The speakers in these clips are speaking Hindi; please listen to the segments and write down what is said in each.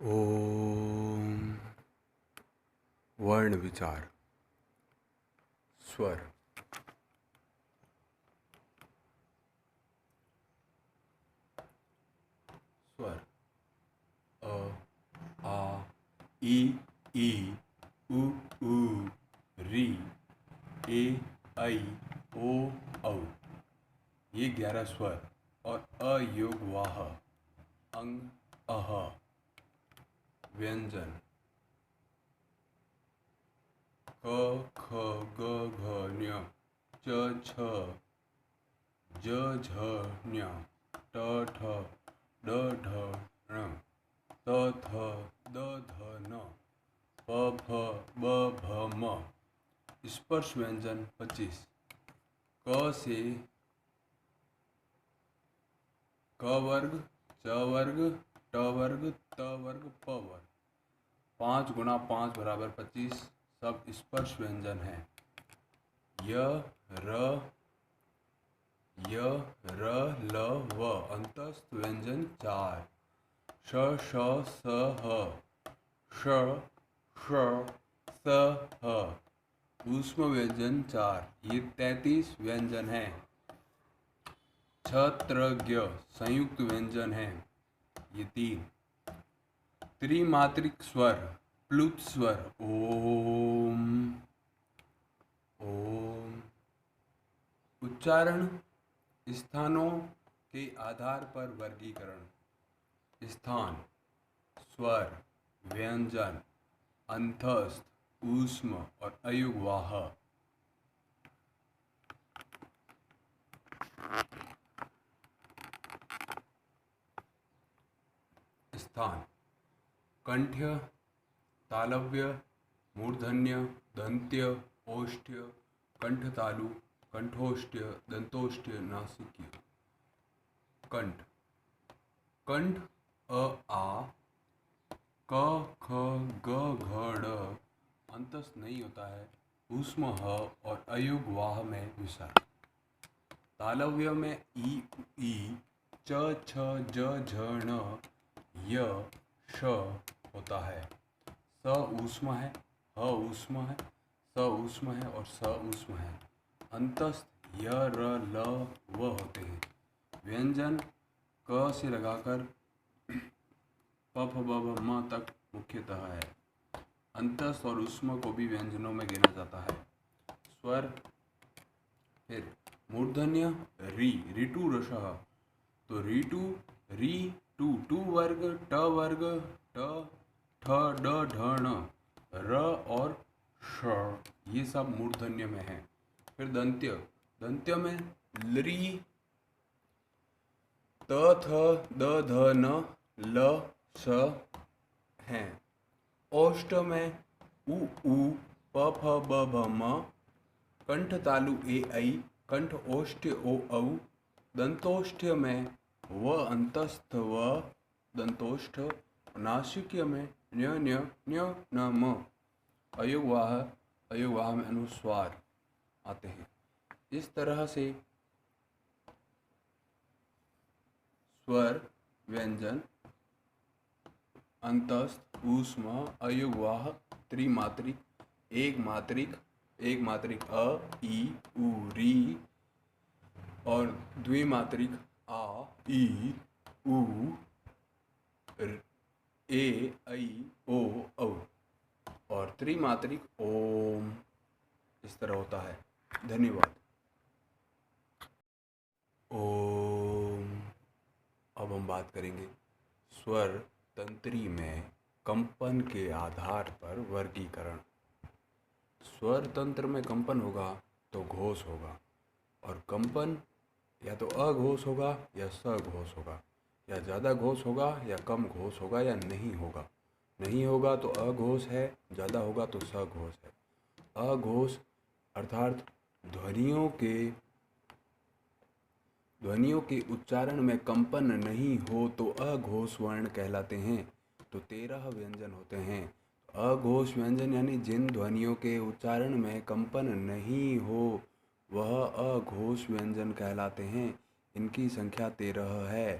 ओम। वर्ण विचार। स्वर। स्वर अ, आ, ई, उ, री, ए, ऐ, ओ, औ। ये 11 स्वर और अ योग वाह, अंग, अह, व्यंजन क, ख, ग, घ, ञ, च, छ, ज, झ, ञ, ट, ठ, ड, ढ, ण, त, थ, द, ध, न, प, फ, ब, भ, म। स्पर्श व्यंजन 25। क से क वर्ग, च वर्ग, ट वर्ग, त वर्ग, प वर्ग। 5 गुणा 5 बराबर 25 सब स्पर्श व्यंजन है। य, र, ल, व। अंतस्थ व्यंजन 4। श, श, स, ह, श, श, स, ह। ऊष्म व्यंजन 4। ये 33 व्यंजन हैं। छत्रज्ञ संयुक्त व्यंजन है, ये 3। त्रिमात्रिक स्वर, प्लुत स्वर ओम। ओम। उच्चारण स्थानों के आधार पर वर्गीकरण। स्थान, स्वर, व्यंजन, अंतस्थ, ऊष्म और अयुग्वाह। स्थान, कंठ्य, तालव्य, मूर्धन्य, दंत्य, ओष्ठ्य, कंठतालु, कंठोष्ठ्य, दंतोष्ठ्य, नासिक्य। कंठ, कंठ अ, आ, क, ख, ग, घ, ड़ अंतस्थ नहीं होता है, ऊष्म ह और अयुग वाह में विसर्ग। तालव्य में ई, च, छ, ज, झ, ण, य, श होता है। स ऊष्म है, ह ऊष्म है, स ऊष्म है और स ऊष्म है। अंतस्थ य, र, ल, व होते हैं। व्यंजन क से लगाकर प, फ, ब, भ, म तक मुख्यतः है। अंतस्थ और ऊष्म को भी व्यंजनों में गिना जाता है। स्वर, फिर मूर्धन्य री, ऋटु रसः। तो ऋटु, री, टू, टू वर्ग, ट वर्ग, ट, ठ, ड, ढ, ण, र और श, ये सब मूर्धन्य में है। फिर दंत्य, दंत्य में लरी, त, थ, द, ध, न, ल, स हैं। ओष्ठ में उ, प, फ, ब, भ, म। कंठ तालु ए, ऐ, कंठ ओष्ठ्य ओ, औ। दंतोष्ठ्य में व अंतस्थ व, दंतोष्ठ। नासिक्य में न्य, न्य, न्य, न, म। अयुग्वाह, अयुग्वाह में अनुस्वार आते हैं। इस तरह से स्वर, व्यंजन, अंतस्थ, ऊष्म, अयुग्वाह, त्रिमात्रिक, एक मात्रिक, एक मात्रिक अ, ई, उ, री और द्विमात्रिक आ, ई, उ, ए, ऐ, ओ, औ और त्रिमात्रिक ओम। इस तरह होता है। धन्यवाद। ओम। अब हम बात करेंगे स्वर तंत्री में कंपन के आधार पर वर्गीकरण। स्वर तंत्र में कंपन होगा तो घोष होगा, और कंपन या तो अघोष होगा या सघोष होगा, या ज़्यादा घोष होगा या कम घोष होगा या नहीं होगा। नहीं होगा तो अघोष है, ज़्यादा होगा तो सघोष है। अघोष अर्थात ध्वनियों के उच्चारण में कंपन नहीं हो तो अघोष वर्ण कहलाते हैं। तो 13 व्यंजन होते हैं। अघोष व्यंजन यानी जिन ध्वनियों के उच्चारण में कंपन नहीं हो वह अघोष व्यंजन कहलाते हैं। इनकी संख्या 13 है।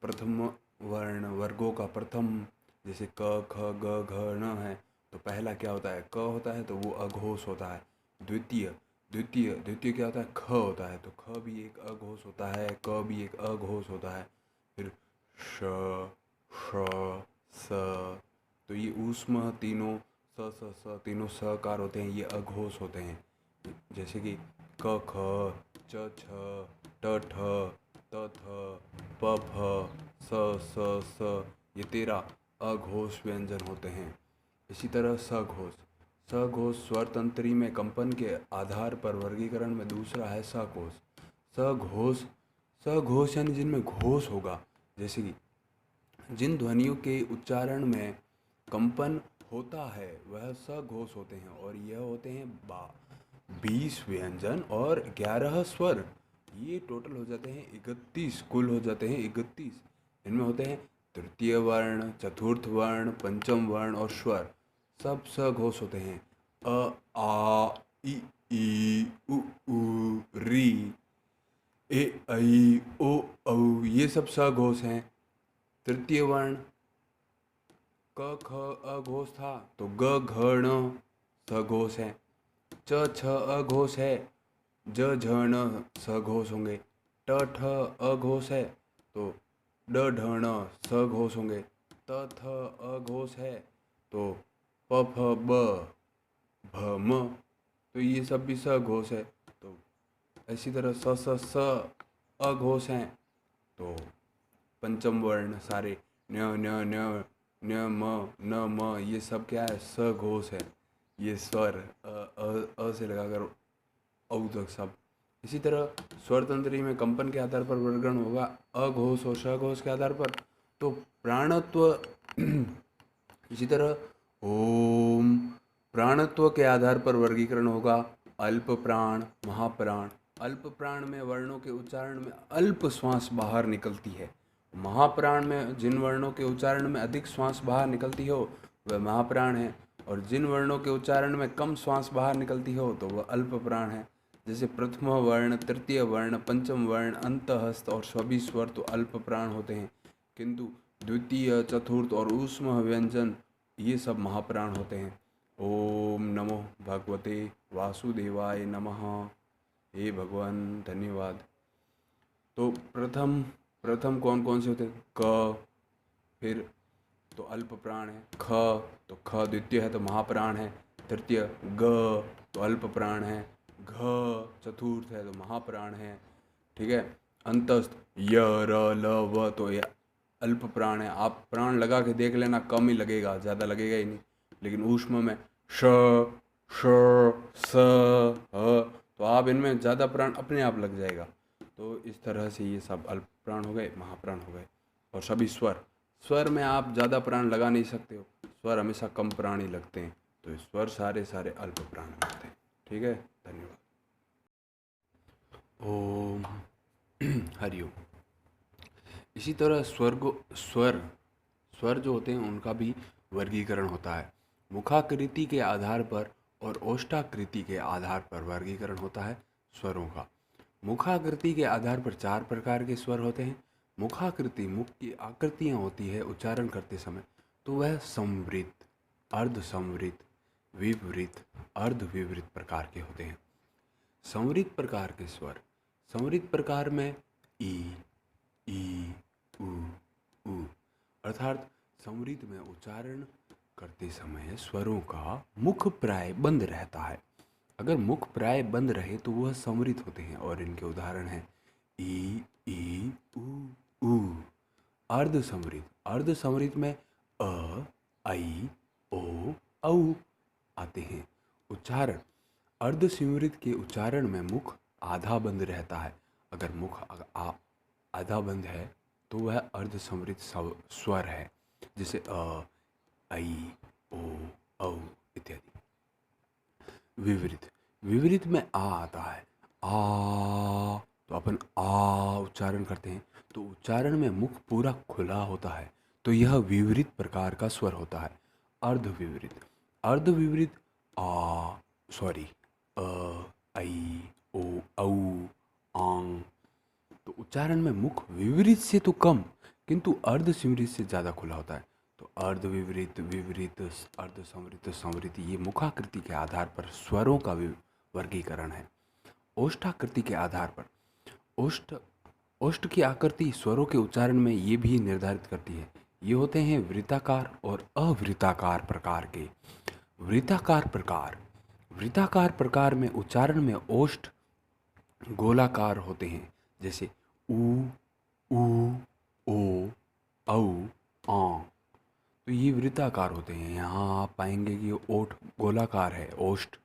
प्रथम वर्ण वर्गों का प्रथम जैसे क ख ग घ ण है, तो पहला क्या होता है, क होता है, तो वो अघोष होता है। द्वितीय द्वितीय द्वितीय क्या होता है, ख होता है, तो ख भी एक अघोष होता है, क भी एक अघोष होता है। फिर श श स, तो ये ऊष्म तीनों स तीनों सकार होते हैं, ये अघोष होते हैं। जैसे कि क ख च छ ट ठ त थ प फ स ये 13 अघोष व्यंजन होते हैं। इसी तरह सघोष सघोष स्वर तंत्री में कंपन के आधार पर वर्गीकरण में दूसरा है सघोष। सघोष सघोष यानी जिनमें घोष होगा, जैसे कि जिन ध्वनियों के उच्चारण में कंपन होता है वह सघोष होते हैं, और यह होते हैं 20 व्यंजन और 11 स्वर। ये टोटल हो जाते हैं 31, कुल हो जाते हैं 31। इनमें होते हैं तृतीय वर्ण, चतुर्थ वर्ण, पंचम वर्ण और स्वर, सब सघोष होते हैं। अ आ ई उ री ए ऐ ओ औ, ये सब सघोष हैं। तृतीय वर्ण क ख अघोष था, तो ग घ ण सघोष है। च छ अघोष है, ज झ ण सघोष होंगे। ट ठ अघोष है, तो ड ढ ण सघोष होंगे। त थ अघोष है, तो प फ ब भ म, तो ये सब भी सघोष है। तो इसी तरह स अघोष हैं, तो पंचम वर्ण सारे न्य न्य न्य न्य म न म, ये सब क्या है, सघोष है। ये स्वर अ से लगाकर औ तक सब। इसी तरह स्वर तंत्री में कंपन के आधार पर वर्गीकरण होगा अघोष और सघोष के आधार पर। तो प्राणत्व इसी तरह ओम प्राणत्व के आधार पर वर्गीकरण होगा अल्प प्राण, महाप्राण। अल्प प्राण में वर्णों के उच्चारण में अल्प श्वास बाहर निकलती है। महाप्राण में जिन वर्णों के उच्चारण में अधिक श्वास बाहर निकलती हो वह महाप्राण है, और जिन वर्णों के उच्चारण में कम श्वास बाहर निकलती हो तो वह अल्प प्राण है। जैसे प्रथम वर्ण, तृतीय वर्ण, पंचम वर्ण, अंतहस्त और सभी स्वर तो अल्प प्राण होते हैं, किंतु द्वितीय, चतुर्थ और ऊष्म व्यंजन ये सब महाप्राण होते हैं। ओम नमो भगवते वासुदेवाय नमः। हे भगवान धन्यवाद। तो प्रथम प्रथम कौन कौन से होते हैं, क, फिर तो अल्प प्राण है। ख, तो ख द्वितीय है तो महाप्राण है। तृतीय ग, तो अल्प प्राण है। घ चतुर्थ है तो महाप्राण है। ठीक है। अंतस्थ य र ल व, तो ये अल्प प्राण है। आप प्राण लगा के देख लेना, कम ही लगेगा, ज़्यादा लगेगा ही नहीं। लेकिन ऊष्म में श श स ह, तो आप इनमें ज़्यादा प्राण अपने आप लग जाएगा। तो इस तरह से ये सब अल्प प्राण हो गए, महाप्राण हो गए। और सभी स्वर स्वर में आप ज़्यादा प्राण लगा नहीं सकते हो, स्वर हमेशा कम प्राण ही लगते हैं। तो स्वर सारे सारे अल्प प्राण लगते हैं। ठीक है, धन्यवाद। ओम हरिओम। इसी तरह स्वर जो होते हैं उनका भी वर्गीकरण होता है। मुखाकृति के आधार पर और ओष्ठाकृति के आधार पर वर्गीकरण होता है स्वरों का। मुखाकृति के आधार पर 4 प्रकार के स्वर होते हैं। मुखाकृति, मुख की आकृतियाँ होती है उच्चारण करते समय, तो वह संवृत, अर्ध संवृत, विवृत, अर्ध विवृत प्रकार के होते हैं। संवृत प्रकार के स्वर, संवृत प्रकार में ई उ अर्थात संवृत में उच्चारण करते समय स्वरों का मुख प्राय बंद रहता है। अगर मुख प्राय बंद रहे तो वह संवृत होते हैं, और इनके उदाहरण हैं ई उ। अर्ध संवृत, अर्ध संवृत में अ, ऐ, ओ, औ आते हैं। उच्चारण अर्ध संवृत के उच्चारण में मुख आधा बंद रहता है। अगर मुख आधा बंद है तो वह अर्ध संवृत स्वर है, जैसे अ, ऐ, ओ, औ इत्यादि। विवृत, विवृत में आ आता है, आ, तो अपन आ उच्चारण करते हैं, तो उच्चारण में मुख पूरा खुला होता है, तो यह विवृत प्रकार का स्वर होता है। अर्ध विवृत, अर्ध विवृत ऐ, ओ, औ, आंग, तो उच्चारण में मुख विवृत से तो कम किंतु अर्ध संवृत से ज़्यादा खुला होता है, तो अर्ध विवरित, विवरित, अर्ध संवरित, संवरित, ये मुखाकृति के आधार पर स्वरों का वर्गीकरण है। ओष्ठाकृति के आधार पर ओष्ठ की आकृति स्वरों के उच्चारण में ये भी निर्धारित करती है। ये होते हैं वृत्ताकार और अवृत्ताकार प्रकार के। वृत्ताकार प्रकार में उच्चारण में ओष्ठ गोलाकार होते हैं, जैसे ऊ, ओ, औ, आ। तो ये वृत्ताकार होते हैं। यहाँ आप पाएंगे कि ओठ गोलाकार है, ओष्ठ।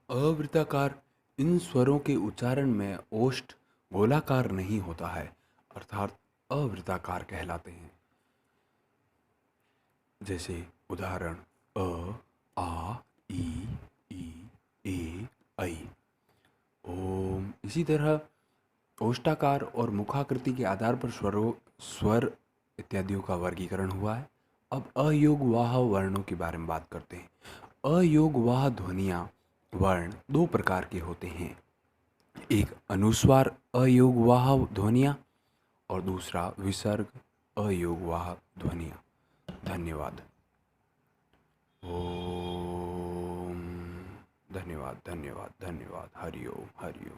अवृत्ताकार इन स्वरों के उच्चारण में ओष्ठ गोलाकार नहीं होता है, अर्थात अवृत्ताकार कहलाते हैं। जैसे उदाहरण अ, आ, ई, ए, ऐ। ओम। इसी तरह ओष्ठाकार और मुखाकृति के आधार पर स्वर इत्यादियों का वर्गीकरण हुआ है। अब अयोगवाह वर्णों के बारे में बात करते हैं। अयोगवाह ध्वनियाँ वर्ण दो प्रकार के होते हैं। एक अनुस्वार अयोगवाह ध्वनियाँ और दूसरा विसर्ग अयोगवाह ध्वनियाँ। धन्यवाद। ओम। धन्यवाद, धन्यवाद, धन्यवाद। हरि ओम, हरि ओम।